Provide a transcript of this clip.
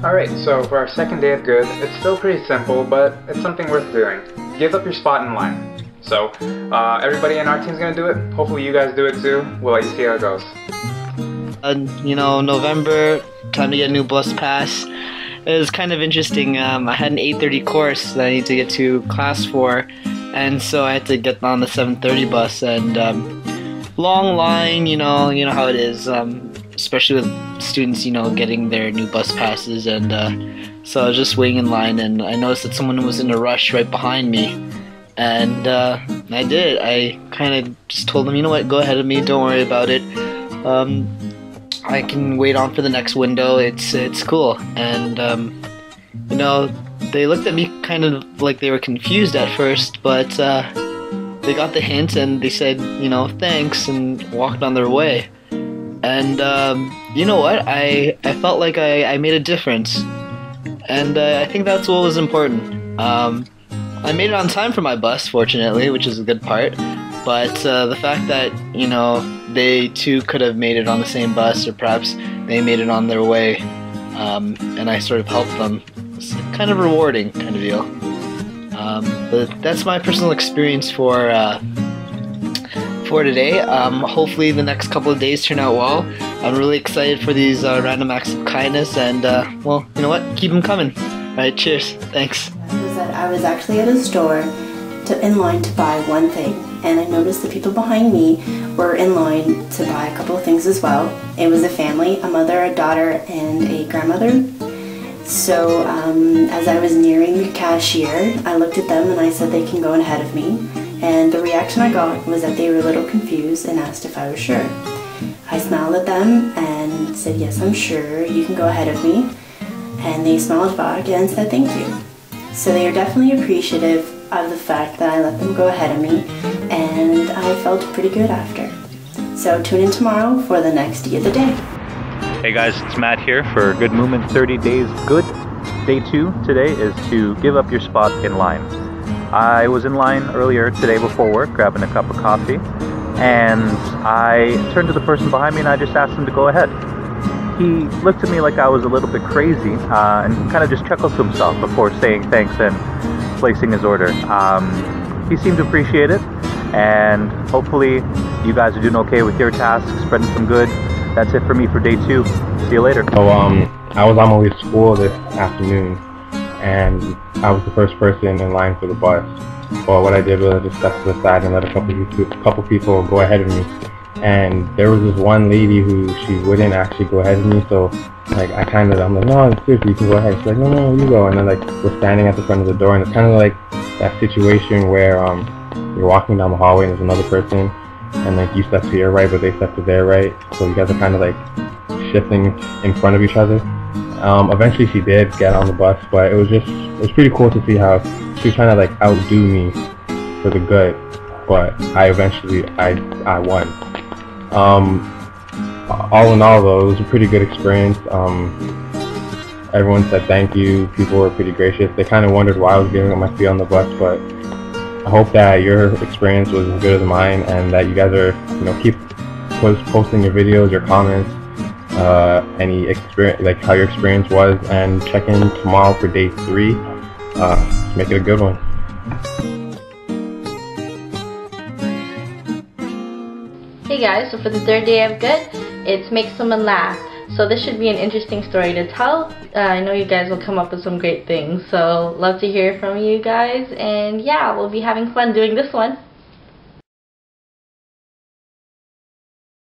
Alright, so for our second day of good, it's still pretty simple, but it's something worth doing. Give up your spot in line. So, everybody in our team's gonna do it. Hopefully you guys do it too. We'll let you see how it goes. November, time to get a new bus pass. It was kind of interesting. I had an 8:30 course that I need to get to class for, and so I had to get on the 7:30 bus, and long line, you know how it is, especially with students, getting their new bus passes, and so I was just waiting in line, and I noticed that someone was in a rush right behind me, and I did. I kind of just told them, you know what, go ahead of me, don't worry about it. I can wait on for the next window. It's cool, and they looked at me kind of like they were confused at first, but they got the hint and they said, thanks, and walked on their way. And you know what? I felt like I made a difference, and I think that's what was important. I made it on time for my bus, fortunately, which is a good part. But the fact that they too could have made it on the same bus, or perhaps they made it on their way, and I sort of helped them. It's kind of rewarding, kind of deal. But that's my personal experience for today. Hopefully the next couple of days turn out well. I'm really excited for these random acts of kindness, and well, you know what? Keep them coming. All right, cheers. Thanks. I was actually at a store in line to buy one thing, and I noticed the people behind me were in line to buy a couple of things as well. It was a family, a mother, a daughter, and a grandmother. So as I was nearing the cashier, I looked at them and I said they can go ahead of me, and the reaction I got was that they were a little confused and asked if I was sure. I smiled at them and said, yes, I'm sure, you can go ahead of me, and they smiled back and said thank you. So they are definitely appreciative of the fact that I let them go ahead of me, and I felt pretty good after. So tune in tomorrow for the next D of the day. Hey guys, it's Matt here for Good Movement 30 Days Good. Day 2 today is to give up your spot in line. I was in line earlier today before work, grabbing a cup of coffee, and I turned to the person behind me and I just asked him to go ahead. He looked at me like I was a little bit crazy, and kind of just chuckled to himself before saying thanks and placing his order. He seemed to appreciate it, and hopefully you guys are doing okay with your tasks, spreading some good. That's it for me for day 2. See you later. So I was on my way to school this afternoon, and I was the first person in line for the bus. Well, what I did was I just stepped to the side and let a couple people go ahead of me. And there was this one lady who she wouldn't actually go ahead of me, so like I'm like, no, seriously, you can go ahead. She's like, no, you go. And then like we're standing at the front of the door, and it's kind of like that situation where you're walking down the hallway and there's another person, and like you step to your right but they step to their right, so you guys are kind of like shifting in front of each other. Eventually she did get on the bus, but it was pretty cool to see how she was trying to like outdo me for the good, but I won. All in all though, it was a pretty good experience. Everyone said thank you, people were pretty gracious. They kind of wondered why I was giving up my seat on the bus, but I hope that your experience was as good as mine, and that you guys are, keep posting your videos, your comments, any experience, like how your experience was, and check in tomorrow for day 3. Make it a good one. Hey guys, so for the third day of good, it's make someone laugh. So this should be an interesting story to tell. I know you guys will come up with some great things, so love to hear from you guys, and yeah, we'll be having fun doing this one.